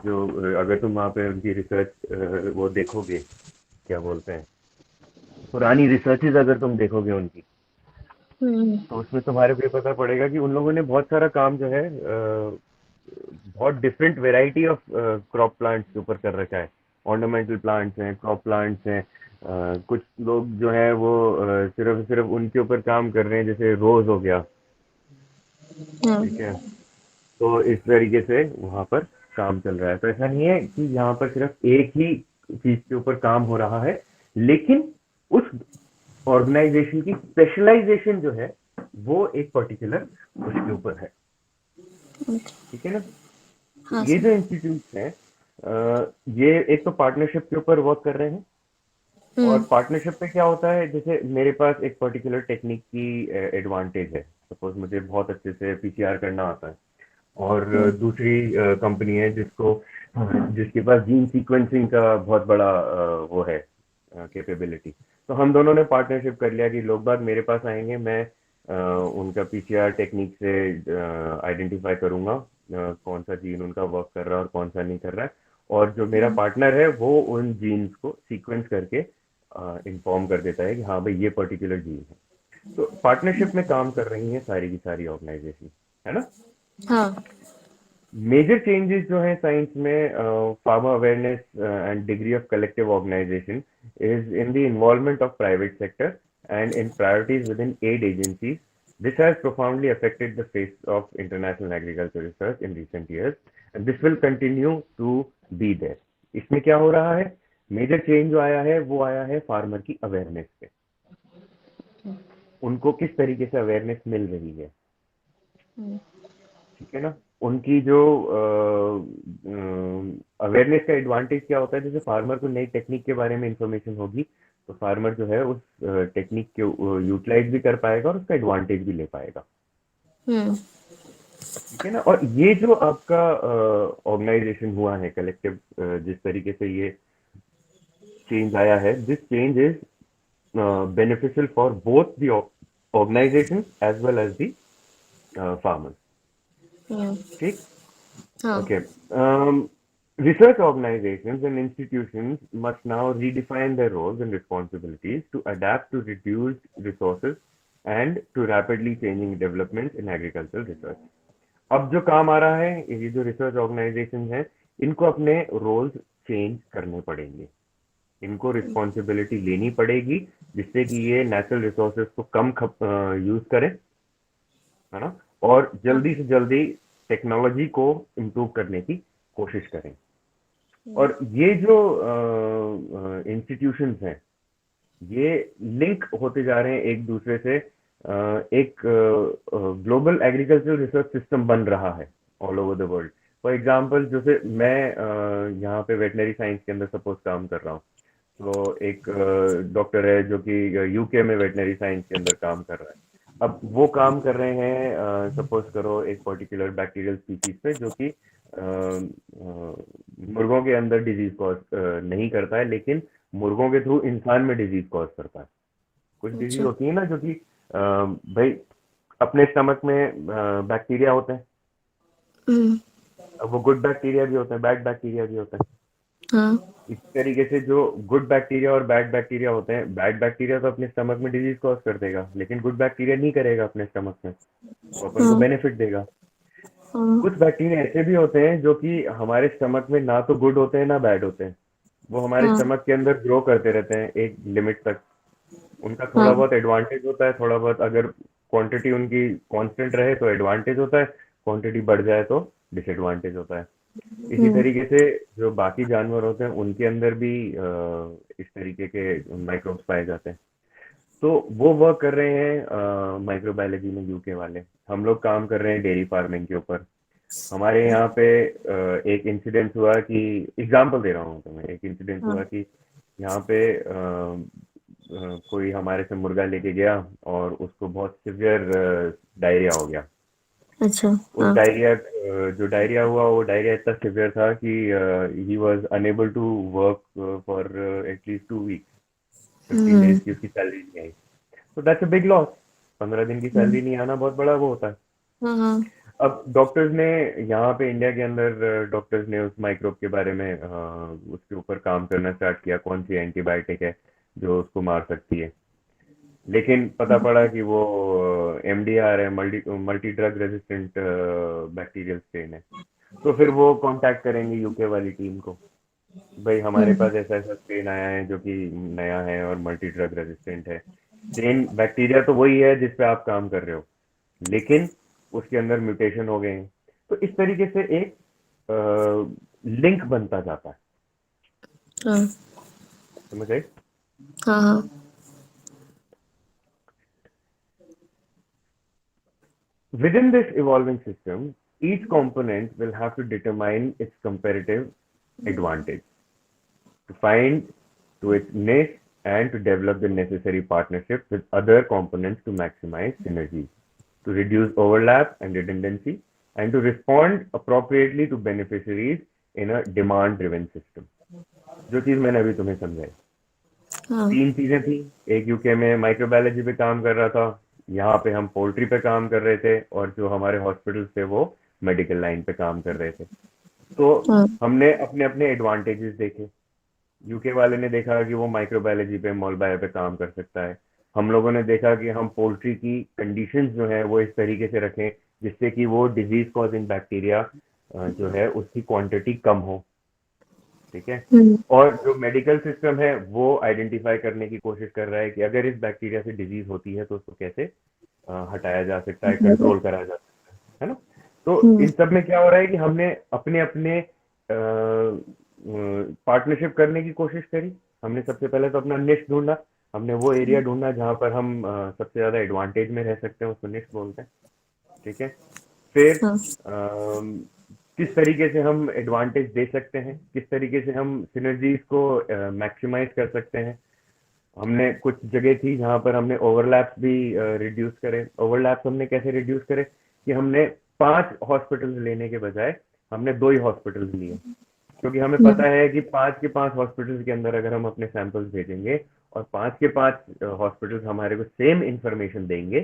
जो अगर तुम वहाँ पे उनकी रिसर्च वो देखोगे, क्या बोलते हैं, पुरानी रिसर्चेज अगर तुम देखोगे उनकी, हम्म तो उसमें तुम्हारे को ये पता पड़ेगा कि उन लोगों ने बहुत सारा काम जो है बहुत different variety of crop plants के ऊपर कर रखा है। ऑर्नामेंटल प्लांट्स हैं, क्रॉप प्लांट्स हैं, कुछ लोग जो है वो सिर्फ सिर्फ उनके ऊपर काम कर रहे हैं, जैसे रोज हो गया। हाँ ठीक है, तो इस तरीके से वहाँ पर काम चल रहा है। तो ऐसा नहीं है कि यहाँ पर सिर्फ एक ही चीज के ऊपर काम हो रहा है, लेकिन उस ऑर्गेनाइजेशन की स्पेशलाइजेशन जो है वो एक पर्टिकुलर उसके ऊपर है। ठीक है ना। हाँ ये सर। जो इंस्टीट्यूट हैं, ये एक तो पार्टनरशिप के ऊपर वर्क कर रहे हैं। और हम्म पार्टनरशिप में क्या होता है, जैसे मेरे पास एक पर्टिकुलर टेक्निक की एडवांटेज है। सपोज मुझे बहुत अच्छे से पीसीआर करना आता है, और हम्म दूसरी कंपनी है जिसके पास जीन सीक्वेंसिंग का बहुत बड़ा वो है कैपेबिलिटी। तो हम दोनों ने पार्टनरशिप कर लिया कि लोग बाग मेरे पास आएंगे, मैं उनका पीसीआर टेक्निक से आइडेंटिफाई करूंगा कौन सा जीन उनका वर्क कर रहा है और कौन सा नहीं कर रहा है। और जो मेरा हम्म पार्टनर है वो उन जीन्स को सीक्वेंस करके इन्फॉर्म कर देता है कि हाँ भाई ये पर्टिकुलर जीन है। तो पार्टनरशिप में काम कर रही हैं सारी की सारी ऑर्गेनाइजेशन, है ना। हाँ मेजर चेंजेस जो है साइंस में, farmer awareness and degree of collective organisation is in the involvement of private sector and in priorities within aid agencies. This has profoundly affected the face of international agriculture research in recent years, and this will continue to be there. इसमें क्या हो रहा है, major change जो आया है वो आया है फार्मर की अवेयरनेस पे। उनको किस तरीके से अवेयरनेस मिल रही है, हम्म ठीक है ना। उनकी जो अवेयरनेस का एडवांटेज क्या होता है, जैसे फार्मर को नई टेक्निक के बारे में इंफॉर्मेशन होगी, तो फार्मर जो है उस टेक्निक के यूटिलाइज भी कर पाएगा और उसका एडवांटेज भी ले पाएगा। हम्म ठीक है ना। और ये जो आपका ऑर्गेनाइजेशन हुआ है कलेक्टिव, जिस तरीके से ये चेंज आया है, this change is beneficial for both the organizations as well as the farmers. हम्म ठीक। हाँ Okay. Research organizations and institutions must now redefine their roles and responsibilities to adapt to reduced resources and to rapidly changing developments in agricultural research. अब जो काम आ रहा है, ये जो research organisation है, इनको अपने रोल्स चेंज करने पड़ेंगे। इनको रिस्पॉन्सिबिलिटी लेनी पड़ेगी, जिससे कि ये नेचुरल रिसोर्सेज को कम यूज करें, है ना। और हाँ जल्दी से जल्दी टेक्नोलॉजी को इम्प्रूव करने की कोशिश करें। और ये जो इंस्टीट्यूशंस हैं, ये लिंक होते जा रहे हैं एक दूसरे से। एक ग्लोबल एग्रीकल्चरल रिसर्च सिस्टम बन रहा है all over the world. For example, जैसे मैं यहाँ पे वेटनरी साइंस के अंदर सपोज काम कर रहा हूँ, तो एक डॉक्टर है जो कि यूके में वेटनरी साइंस के अंदर काम कर रहा है। अब वो काम कर रहे हैं, सपोज करो, एक पर्टिकुलर बैक्टीरियल स्पीसीज पे जो कि मुर्गों के अंदर डिजीज कॉज नहीं करता है, लेकिन मुर्गों के थ्रू इंसान में डिजीज कॉज करता है। कुछ डिजीज अच्छा होती है ना जो कि भाई अपने स्टमक में बैक्टीरिया होते हैं। हम्म अब वो गुड बैक्टीरिया भी होते हैं, बैड बैक्टीरिया भी होते हैं। हाँ इस तरीके से जो गुड बैक्टीरिया और बैड बैक्टीरिया होते हैं, बैड बैक्टीरिया तो अपने स्टमक में डिजीज कॉज कर देगा, लेकिन गुड बैक्टीरिया नहीं करेगा अपने स्टमक में, वो अपन को हाँ बेनिफिट देगा। हाँ कुछ बैक्टीरिया ऐसे भी होते हैं जो कि हमारे स्टमक में ना तो गुड होते हैं ना बैड होते हैं, वो हमारे हाँ स्टमक के अंदर ग्रो करते रहते हैं एक लिमिट तक। उनका थोड़ा हाँ बहुत एडवांटेज होता है, थोड़ा बहुत अगर क्वांटिटी उनकी कांस्टेंट रहे तो एडवांटेज होता है, क्वांटिटी बढ़ जाए तो डिसएडवांटेज होता है। इसी हम्म तरीके से जो बाकी जानवर होते हैं उनके अंदर भी इस तरीके के माइक्रोब्स पाए जाते हैं। तो वो वर्क कर रहे हैं माइक्रोबायोलॉजी में यूके वाले। हम लोग काम कर रहे हैं डेयरी फार्मिंग के ऊपर। हमारे यहाँ पे एक इंसिडेंट हुआ कि, एग्जांपल दे रहा हूँ तुम्हें, एक इंसिडेंट हाँ हुआ कि यहाँ पे कोई हमारे से मुर्गा लेके गया और उसको बहुत सिवियर डायरिया हो गया। अच्छा उस हाँ डायरिया जो डायरिया हुआ, वो डायरिया इतना सिवियर था कि he was unable to work for at least 2 weeks. 15 days की उसकी सैलरी नहीं आई। तो दैट्स अ बिग लॉस। 15 दिन की हम्म सैलरी नहीं आना बहुत बड़ा वो होता है। हाँ हाँ अब डॉक्टर्स ने, यहाँ पे इंडिया के अंदर डॉक्टर्स ने उस माइक्रोब के बारे में उसके ऊपर काम करना स्टार्ट किया, कौन सी एंटीबायोटिक है, जो उसको मार सकती है, लेकिन पता पड़ा कि वो एमडीआर है, multi multi drug resistant bacterial strain है। तो फिर वो कांटेक्ट करेंगे यूके वाली टीम को, भाई हमारे हम्म पास ऐसा ऐसा स्ट्रेन आया है जो कि नया है और मल्टी ड्रग रेजिस्टेंट है। स्ट्रेन बैक्टीरिया तो वही है जिस पे आप काम कर रहे हो, लेकिन उसके अंदर म्यूटेशन हो गए हैं। तो इस तरीके से एक लिंक बनता जाता है। हाँ समझ आई? हाँ हाँ Within this evolving system, each component will have to determine its comparative advantage to find to its niche and to develop the necessary partnerships with other components to maximize synergy, to reduce overlap and redundancy, and to respond appropriately to beneficiaries in a demand-driven system. जो चीज मैंने अभी तुम्हें समझाई, हाँ तीन चीजें थी। एक यूके में माइक्रोबायोलॉजी पे काम कर रहा था, यहाँ पे हम पोल्ट्री पे काम कर रहे थे, और जो हमारे हॉस्पिटल थे वो मेडिकल लाइन पे काम कर रहे थे। तो हाँ हमने अपने अपने एडवांटेजेस देखे। यूके वाले ने देखा कि वो माइक्रोबायोलॉजी पे मॉल बायो पे काम कर सकता है। हम लोगों ने देखा कि हम पोल्ट्री की कंडीशंस जो है वो इस तरीके से रखें जिससे कि वो डिजीज कॉजिंग बैक्टीरिया जो है उसकी क्वांटिटी कम हो। ठीक है। हम्म और जो मेडिकल सिस्टम है वो आइडेंटिफाई करने की कोशिश कर रहा है कि अगर इस बैक्टीरिया से डिजीज होती है तो उसको कैसे हटाया जा सकता है, कंट्रोल करा जा सकता है ना। तो हम्म इन सब में क्या हो रहा है कि हमने अपने अपने पार्टनरशिप करने की कोशिश करी। हमने सबसे पहले तो अपना निश ढूंढा, हमने वो एरिया ढूंढा जहां पर हम सबसे ज्यादा एडवांटेज में रह सकते हैं, उसको निश बोलते हैं। ठीक है। फिर हाँ किस तरीके से हम एडवांटेज दे सकते हैं, किस तरीके से हम सिनर्जीज को मैक्सिमाइज कर सकते हैं। हमने कुछ जगह थी जहां पर हमने ओवरलैप्स भी रिड्यूस करे। ओवरलैप्स हमने कैसे रिड्यूस करे कि हमने 5 हॉस्पिटल लेने के बजाय हमने 2 ही हॉस्पिटल लिए, क्योंकि हमें हम्म पता है कि 5 के 5 हॉस्पिटल के अंदर अगर हम अपने सैंपल्स भेजेंगे और 5 के 5 हॉस्पिटल हमारे को सेम इंफॉर्मेशन देंगे,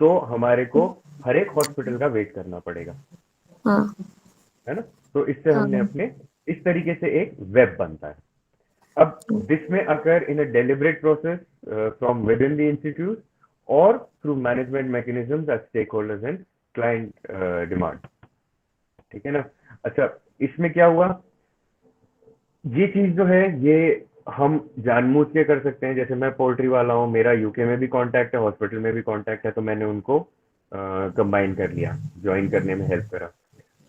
तो हमारे को हर एक हॉस्पिटल का वेट करना पड़ेगा, हाँ है ना। तो इससे हमने हाँ अपने इस तरीके से एक वेब बनता है। अब दिस में occur in a deliberate process from within the institute और through management mechanism at stakeholders and client demand. ठीक है ना। अच्छा, इसमें क्या हुआ, ये चीज जो है ये हम जानबूझ के कर सकते हैं। जैसे मैं पोल्ट्री वाला हूँ, मेरा यूके में भी कांटेक्ट है, हॉस्पिटल में भी कांटेक्ट है, तो मैंने उनको कंबाइन कर लिया, ज्वाइन करने में हेल्प करा।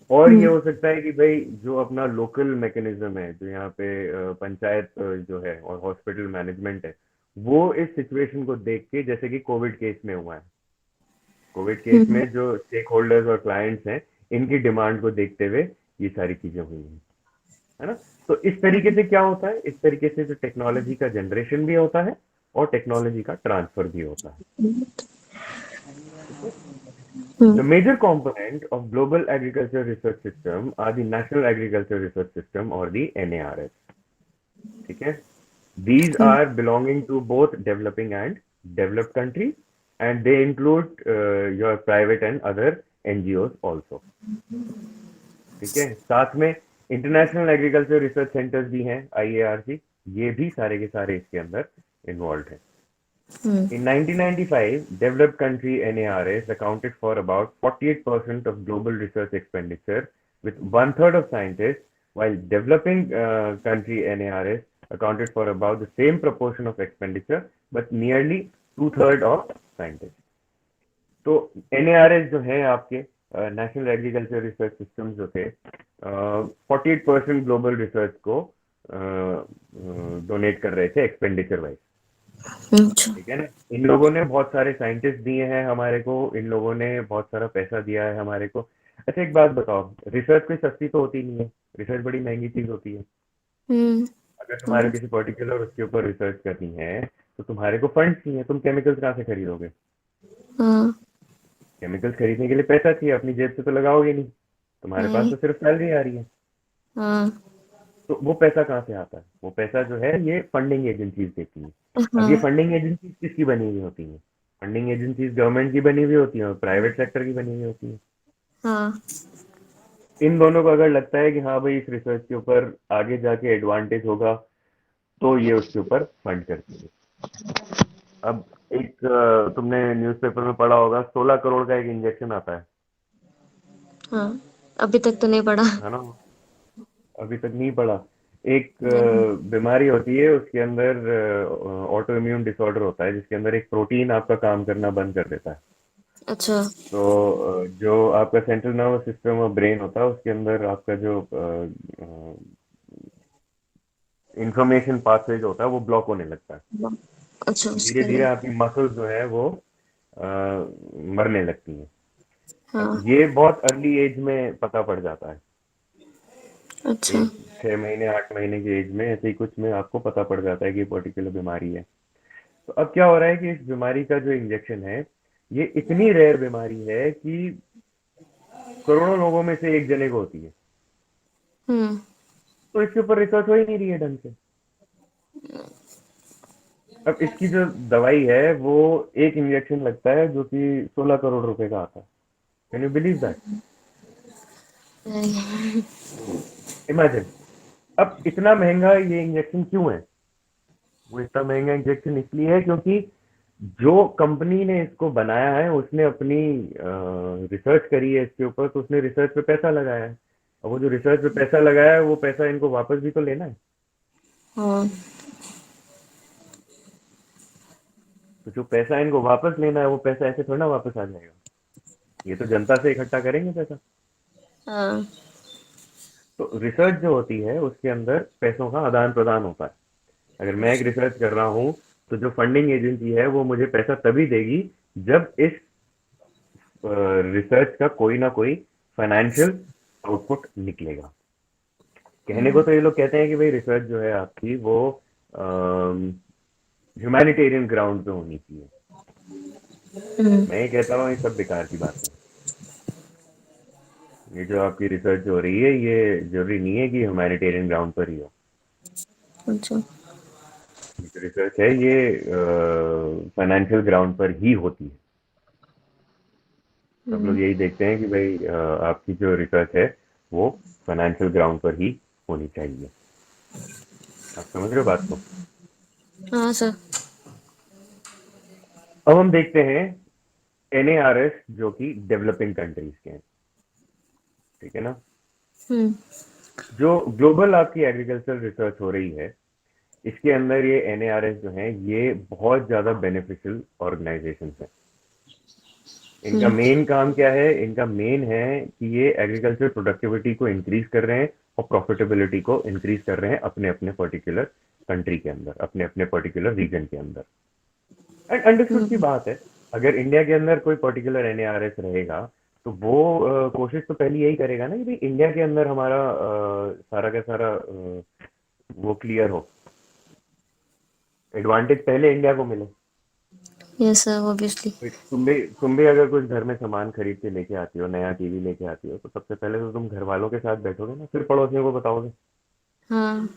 और ये हम्म हो सकता है कि भाई जो अपना लोकल मैकेनिज्म है, जो यहाँ पे पंचायत जो है और हॉस्पिटल मैनेजमेंट है, वो इस सिचुएशन को देख के, जैसे कि कोविड केस में हुआ है, कोविड केस हम्म में जो स्टेक होल्डर्स और क्लाइंट्स हैं, इनकी डिमांड को देखते हुए ये सारी चीजें हुई हैं, है ना। तो इस तरीके से क्या होता है, इस तरीके से जो टेक्नोलॉजी का जनरेशन भी होता है और टेक्नोलॉजी का ट्रांसफर भी होता है। ठीक है। The hmm major component of global agriculture research system are the National Agriculture Research System or the NARS. ठीक है। These hmm are belonging to both developing and developed countries, and they include your private and other NGOs also. ठीक है। साथ में international agriculture research centres भी हैं, IARC, ये भी सारे के सारे इसके अंदर इन्वॉल्व हैं। हम्म In 1995, developed country NARS accounted for about 48% of global research expenditure, with one third of scientists, while developing country NARS accounted for about the same proportion of expenditure, but nearly two-third of scientists. तो NARS जो है आपके national agriculture research system जो थे, 48% global research को donate कर रहे थे एक्सपेंडिचर वाइज। अच्छा ठीक है ना। इन लोगों ने बहुत सारे साइंटिस्ट दिए हैं हमारे को, इन लोगों ने बहुत सारा पैसा दिया है हमारे को। अच्छा, एक बात बताओ, रिसर्च कोई सस्ती तो होती नहीं है, रिसर्च बड़ी महंगी चीज होती है। हम्म अगर तुम्हारे किसी पर्टिकुलर उसके ऊपर रिसर्च करनी है तो तुम्हारे को फंड्स चाहिए, तुम केमिकल्स कहाँ से खरीदोगे। हाँ केमिकल्स खरीदने के लिए पैसा चाहिए, अपनी जेब से तो लगाओगे नहीं, तुम्हारे पास नहीं तो सिर्फ सैलरी आ रही है। हाँ तो वो पैसा कहाँ से आता है, वो पैसा जो है ये फंडिंग एजेंसीज देती है। अब ये हाँ फंडिंग एजेंसीज किसकी बनी हुई होती है, फंडिंग एजेंसीज गवर्नमेंट की बनी हुई होती है और प्राइवेट सेक्टर की बनी हुई होती है। हाँ इन दोनों को अगर लगता है कि हाँ भाई इस रिसर्च के ऊपर आगे जाके एडवांटेज होगा, तो ये उसके ऊपर फंड करती है। अब एक तुमने न्यूज़पेपर में पढ़ा होगा, 16 करोड़ का एक इंजेक्शन आता हाँ, अभी तक तो नहीं पढ़ा। है ना? अभी तक नहीं पढ़ा। एक नहीं। बीमारी होती है, उसके अंदर ऑटो इम्यून डिसऑर्डर होता है, जिसके अंदर एक प्रोटीन आपका काम करना बंद कर देता है। अच्छा। तो जो आपका सेंट्रल नर्वस सिस्टम और ब्रेन होता है, उसके अंदर आपका जो इंफॉर्मेशन पाथवे जो होता है वो ब्लॉक होने लगता है। अच्छा, धीरे उसके धीरे लिए। आपकी मसल्स जो है वो मरने लगती हैं। अब हाँ। ये बहुत अर्ली एज में पता पड़ जाता है। अच्छा। एक 6 महीने 8 महीने की एज में ऐसे ही कुछ में आपको पता पड़ जाता है कि ये पर्टिकुलर बीमारी है। तो अब क्या हो रहा है कि इस बीमारी का जो इंजेक्शन है, ये इतनी रेयर बीमारी है कि करोड़ों लोगों में से एक जने को होती है। हम्म। तो इसके ऊपर रिसर्च हो ही नहीं रही है ढंग से। अब इसकी जो दवाई है वो एक इंजेक्शन लगता है जो कि 16 करोड़ रुपए का आता है। Can you believe that? नहीं। इमेजिन। अब इतना महंगा ये इंजेक्शन क्यों है? वो इतना महंगा इंजेक्शन इसलिए है क्योंकि जो कंपनी ने इसको बनाया है उसने अपनी रिसर्च करी है इसके ऊपर, तो उसने रिसर्च पे पैसा लगाया है। अब वो जो रिसर्च पे पैसा लगाया है वो पैसा इनको वापस भी तो लेना है। हाँ। तो जो पैसा इनको वापस लेना है वो पैसा ऐसे थोड़ा ना वापस आ जाएगा। ये तो जनता से इकट्ठा करेंगे पैसा। हाँ। तो रिसर्च जो होती है उसके अंदर पैसों का आदान प्रदान होता है। अगर मैं एक रिसर्च कर रहा हूँ, तो जो फंडिंग एजेंसी है वो मुझे पैसा तभी देगी जब इस रिसर्च का कोई ना कोई फाइनेंशियल आउटपुट निकलेगा। कहने को हम्म। तो ये लोग कहते हैं कि भाई रिसर्च जो है आपकी वो ह्यूमैनिटेरियन ग्राउंड पे होनी चाहिए। हम्म। मैं ये कहता हूँ ये सब बेकार की बात है। ये जो आपकी रिसर्च हो रही है ये जरूरी नहीं है कि ह्यूमैनिटेरियन ग्राउंड पर ही हो। अच्छा। ये जो रिसर्च है ये फाइनेंशियल ग्राउंड पर ही होती है। सब लोग हम्म। यही देखते हैं कि भाई आपकी जो रिसर्च है वो फाइनेंशियल ग्राउंड पर ही होनी चाहिए। आप समझ रहे हो बात को? हाँ सर। अब हम देखते हैं एनएआरएस जो कि डेवलपिंग कंट्रीज के हैं। ठीक है ना? हम्म। जो ग्लोबल आपकी एग्रीकल्चर रिसर्च हो रही है, इसके अंदर ये एनएआरएस जो है ये बहुत ज्यादा बेनिफिशियल ऑर्गेनाइजेशन है। इनका हम्म। मेन काम क्या है? इनका मेन है कि ये एग्रीकल्चर प्रोडक्टिविटी को इंक्रीज कर रहे हैं और प्रॉफिटेबिलिटी को इंक्रीज कर रहे हैं अपने अपने पर्टिकुलर कंट्री के अंदर, अपने अपने पर्टिकुलर रीजन के अंदर। एंड अंडरस्टूड की हम्म। बात है। अगर इंडिया के अंदर कोई पर्टिकुलर एनएआरएस रहेगा, तो वो कोशिश तो पहले यही करेगा ना कि भाई इंडिया के अंदर हमारा सारा का सारा वो क्लियर हो, एडवांटेज पहले इंडिया को मिले। Yes sir, obviously. भाई तुम भी अगर कुछ घर में सामान खरीद के लेके आती हो, नया टीवी लेके आती हो, तो सबसे पहले तो तुम घर वालों के साथ बैठोगे ना, फिर पड़ोसियों को बताओगे। हाँ।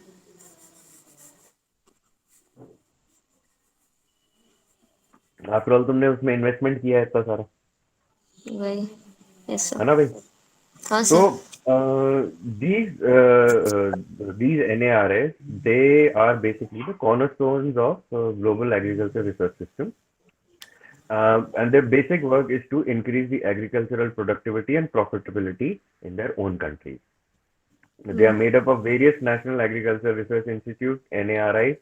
आफ्टर ऑल तुमने उसमें इन्वेस्टमेंट किया है इतना सारा। वही। Yes sir. है ना भाई? हाँ तो sir. these NARS, they are basically the cornerstones of global agriculture research system. And their basic work is to increase the agricultural productivity and profitability in their own countries. They are hmm. made up of various national agriculture research institutes, NARIs,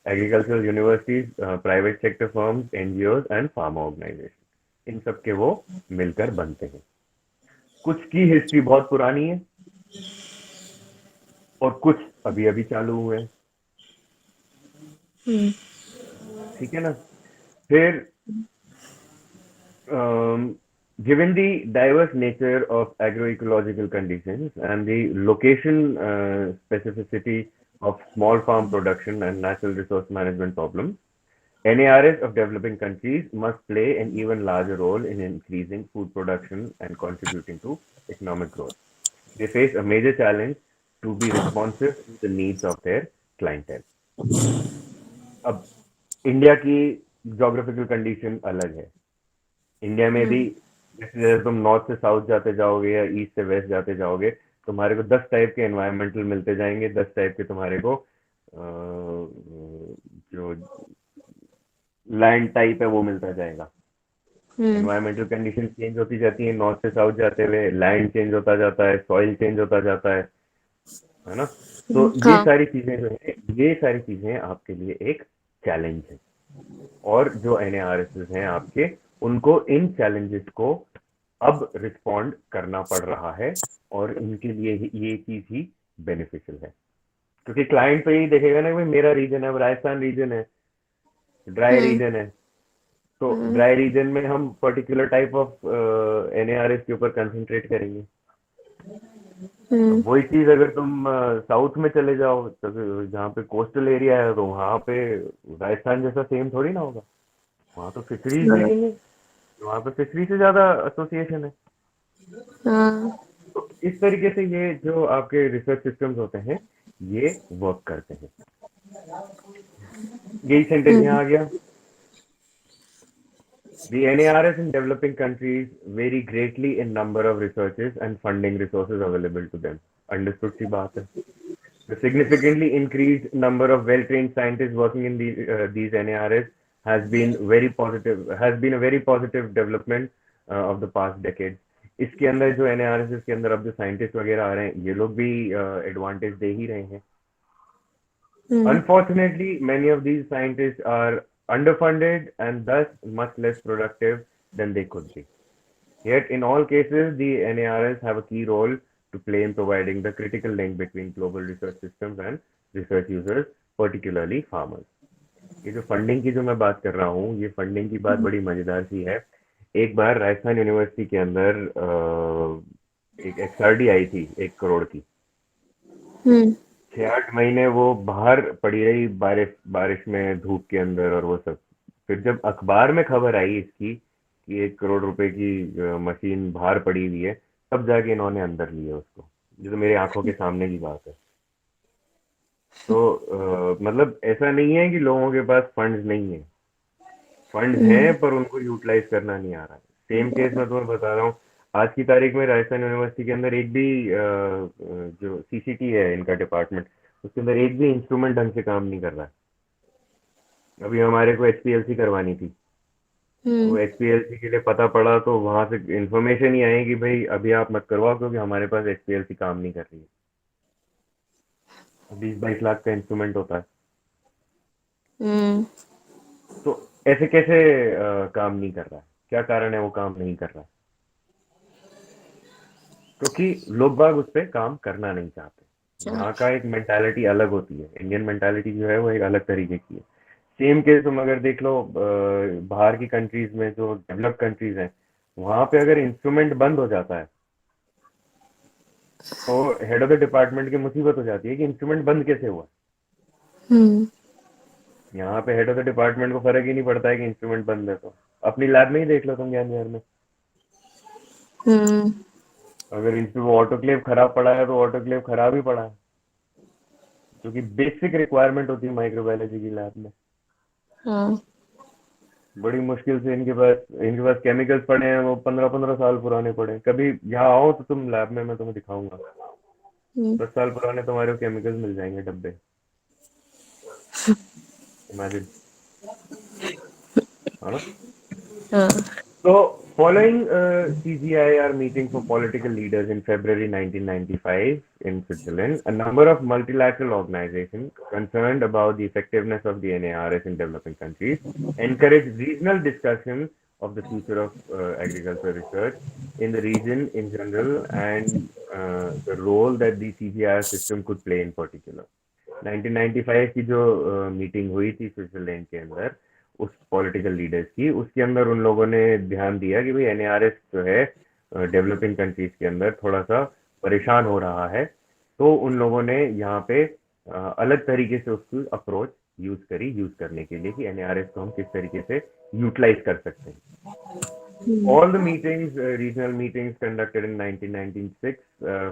agricultural universities, private sector firms, NGOs and farmer organizations. इन सब के वो मिलकर बनते हैं। कुछ की history बहुत पुरानी है और कुछ अभी अभी चालू हुए हैं। हम्म। ठीक है ना? फिर given the diverse nature of agroecological conditions and the location specificity of small farm production and natural resource management problems, NARS of developing countries must play an even larger role in increasing food production and contributing to economic growth. They face a major challenge to be responsive to the needs of their clientele. अब India की geographical condition अलग है। India में भी हम्म। जैसे तुम north से south जाते जाओगे या ईस्ट से वेस्ट जाते जाओगे, तुम्हारे को 10 टाइप के एनवायरमेंटल मिलते जाएंगे, 10 टाइप के तुम्हारे को जो लैंड टाइप है वो मिलता जाएगा। हम्म। एनवायरमेंटल कंडीशन चेंज होती जाती है, नॉर्थ से साउथ जाते हुए लैंड चेंज होता जाता है, सॉइल चेंज होता जाता है ना। तो ये हाँ। सारी चीजें जो है, ये सारी चीजें आपके लिए एक चैलेंज है। और जो एनएआरएस हैं आपके, उनको इन चैलेंजेस को अब रिस्पॉन्ड करना पड़ रहा है, और इनके लिए ये चीज ही बेनिफिशियल है। क्योंकि क्लाइंट तो यही देखेगा ना, भाई मेरा रीजन है, राजस्थान रीजन है, ड्राई हम्म। रीजन है, तो हम्म। ड्राई रीजन में हम पर्टिकुलर टाइप ऑफ एनएआरएस के ऊपर कंसंट्रेट करेंगे। हम्म। अब वही चीज अगर तुम साउथ में चले जाओ, तो जहाँ पे कोस्टल एरिया है, तो वहाँ पे राजस्थान जैसा सेम थोड़ी ना होगा। वहाँ तो फिशरीज भी हाँ। नहीं है, वहाँ पे फिशरी से ज्यादा एसोसिएशन है। हाँ। तो इस तरीके से ये जो आपके रिसर्च सिस्टम्स होते हैं, ये वर्क करते हैं। यही सेंटेंस हम्म। यहाँ आ गया। The NARS in developing countries vary greatly in number of researchers and funding resources available to them. Understood सी बात है। The significantly increased number of well-trained scientists working in these NARS has been a very positive development of the past decade. इसके अंदर जो NARS के अंदर अब जो scientist वगैरह आ रहे हैं, ये लोग भी एडवांटेज दे ही रहे हैं। हम्म। Unfortunately, many of these scientists are underfunded and thus much less productive than they could be. Yet, in all cases, the NARS have a key role to play in providing the critical link between global research systems and research users, particularly farmers. ये जो funding की जो मैं बात कर रहा हूँ, ये फंडिंग की बात बड़ी मजेदार सी है। एक बार राजस्थान यूनिवर्सिटी के अंदर एक एक्सआरडी आई थी 1 करोड़ की। हम्म। 6-8 महीने वो बाहर पड़ी रही, बारिश बारिश में, धूप के अंदर और वो सब। फिर जब अखबार में खबर आई इसकी कि 1 करोड़ रुपए की मशीन बाहर पड़ी हुई है, तब जाके इन्होंने अंदर लिया उसको। ये तो मेरी आंखों के सामने की बात है। तो मतलब ऐसा नहीं है कि लोगों के पास फंड्स नहीं है, फंड्स हैं, हम्म। पर उनको यूटिलाइज करना नहीं आ रहा है। सेम केस मैं तुम्हें बता रहा हूँ। आज की तारीख में राजस्थान यूनिवर्सिटी के अंदर एक भी जो सीसीटी है इनका डिपार्टमेंट, उसके अंदर एक भी इंस्ट्रूमेंट ढंग से काम नहीं कर रहा है। अभी हमारे को एचपीएलसी करवानी थी, वो हम्म। एचपीएलसी के लिए पता पड़ा तो वहां से इन्फॉर्मेशन ही आई कि भाई अभी आप मत करवाओ, क्योंकि हमारे पास एचपीएलसी काम नहीं कर रही है। 20-22 लाख का इंस्ट्रूमेंट होता है। हम्म। तो ऐसे कैसे काम नहीं कर रहा है? क्या कारण है वो काम नहीं कर रहा है? क्योंकि लोग बाग उस पर काम करना नहीं चाहते। अच्छा। यहाँ का एक मेंटालिटी अलग होती है, इंडियन मेंटालिटी जो है वो एक अलग तरीके की है। सेम केस तुम अगर देख लो बाहर की कंट्रीज में, जो डेवलप कंट्रीज हैं, वहां पे अगर इंस्ट्रूमेंट बंद हो जाता है तो हेड ऑफ द डिपार्टमेंट की मुसीबत हो जाती है कि इंस्ट्रूमेंट बंद कैसे हुआ। हम्म। यहाँ पे हेड ऑफ द डिपार्टमेंट को फर्क ही नहीं पड़ता है कि इंस्ट्रूमेंट बंद है। तो अपनी लैब में ही देख लो तुम, ज्ञान विहार में, हम्म। अगर इंस्ट्रूमेंट ऑटोक्लेव खराब पड़ा है तो ऑटोक्लेव खराब ही पड़ा है, जो कि बेसिक रिक्वायरमेंट होती है माइक्रोबायोलॉजी की लैब में। हाँ। बड़ी मुश्किल से इनके पास केमिकल्स पड़े हैं, वो 15-15 साल पुराने पड़े हैं। कभी यहाँ आओ तो तुम लैब में, मैं तुम्हें दिखाऊंगा। हम्म। 10 साल पुराने तुम्हारे केमिकल्स मिल जाएंगे, डब्बे। इमेजिन, है ना। हाँ। So, following a CGIAR meeting for political leaders in February 1995 in Switzerland, a number of multilateral organizations concerned about the effectiveness of the NARS in developing countries encouraged regional discussions of the future of agriculture research in the region in general, and the role that the CGIAR system could play in particular. 1995 की जो meeting हुई थी Switzerland के अंदर, उस political leaders की, उसके अंदर उन लोगों ने ध्यान दिया कि भाई एनएआरएस जो है डेवलपिंग कंट्रीज के अंदर थोड़ा सा परेशान हो रहा है। तो उन लोगों ने यहाँ पे अलग तरीके से उसकी अप्रोच यूज करने के लिए, कि एनएआरएस को हम किस तरीके से यूटिलाइज कर सकते हैं। हम्म। All the meetings, regional meetings conducted in 1996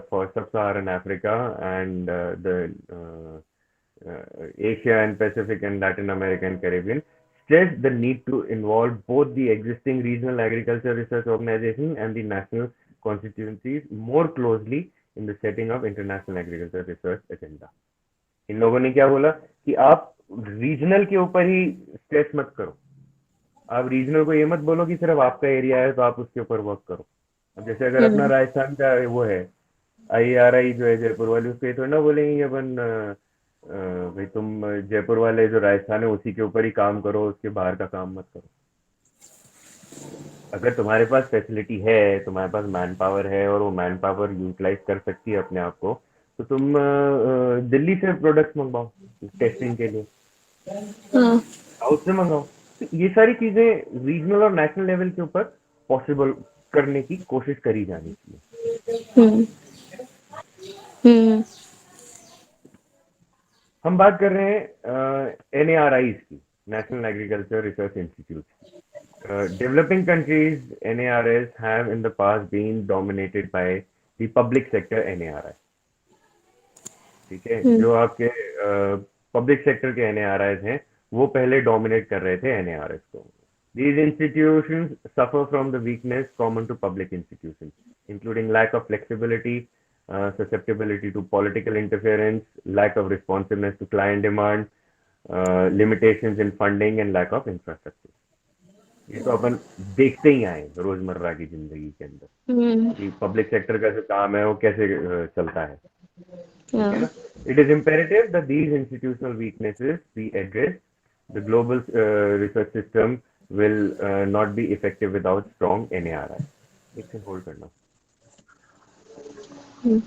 for Sub-Saharan Africa and Asia and Pacific and Latin America and Caribbean, stressed the need to involve both the existing regional agriculture research organization and the national constituencies more closely in the setting of international agriculture research agenda. इन लोगों ने क्या बोला कि आप regional के ऊपर ही stress मत करो, आप रीजनल को ये मत बोलो कि सिर्फ आपका एरिया है तो आप उसके ऊपर वर्क करो। अब जैसे अगर अपना हम्म राजस्थान का वो है IRI जो है जयपुर वाली, उसको ये थोड़ी ना बोलेंगे कि अपन भाई तुम जयपुर वाले जो राजस्थान है उसी के ऊपर ही काम करो, उसके बाहर का काम मत करो। अगर तुम्हारे पास फैसिलिटी है, तुम्हारे पास मैन पावर है और वो मैन पावर यूटिलाइज कर सकती है अपने आप को, तो तुम दिल्ली से प्रोडक्ट्स मंगवाओ टेस्टिंग के लिए, हाँ साउथ से मंगाओ। तो ये सारी चीजें रीजनल और नेशनल लेवल के ऊपर पॉसिबल करने की कोशिश करी जानी चाहिए। हम्म हम्म हम बात कर रहे हैं NARIs की, नेशनल एग्रीकल्चर रिसर्च इंस्टीट्यूट की। Developing countries NARIs have in the past been dominated by the public sector NARI। ठीक है, हम्म जो आपके पब्लिक सेक्टर के NARIs हैं वो पहले डोमिनेट कर रहे थे NARS को। These institutions suffer from the weakness common to public institutions, including lack of flexibility, susceptibility to political interference, lack of responsiveness to client demand, limitations in funding and lack of infrastructure। ये तो अपन देखते ही आए हैं रोजमर्रा की जिंदगी के अंदर हम्म कि पब्लिक सेक्टर का जो काम है वो कैसे चलता है। ठीक है हाँ ना? It is imperative that these institutional weaknesses be addressed. The global research system will not be effective without strong NARI। एक सेकंड होल्ड करना। हम्म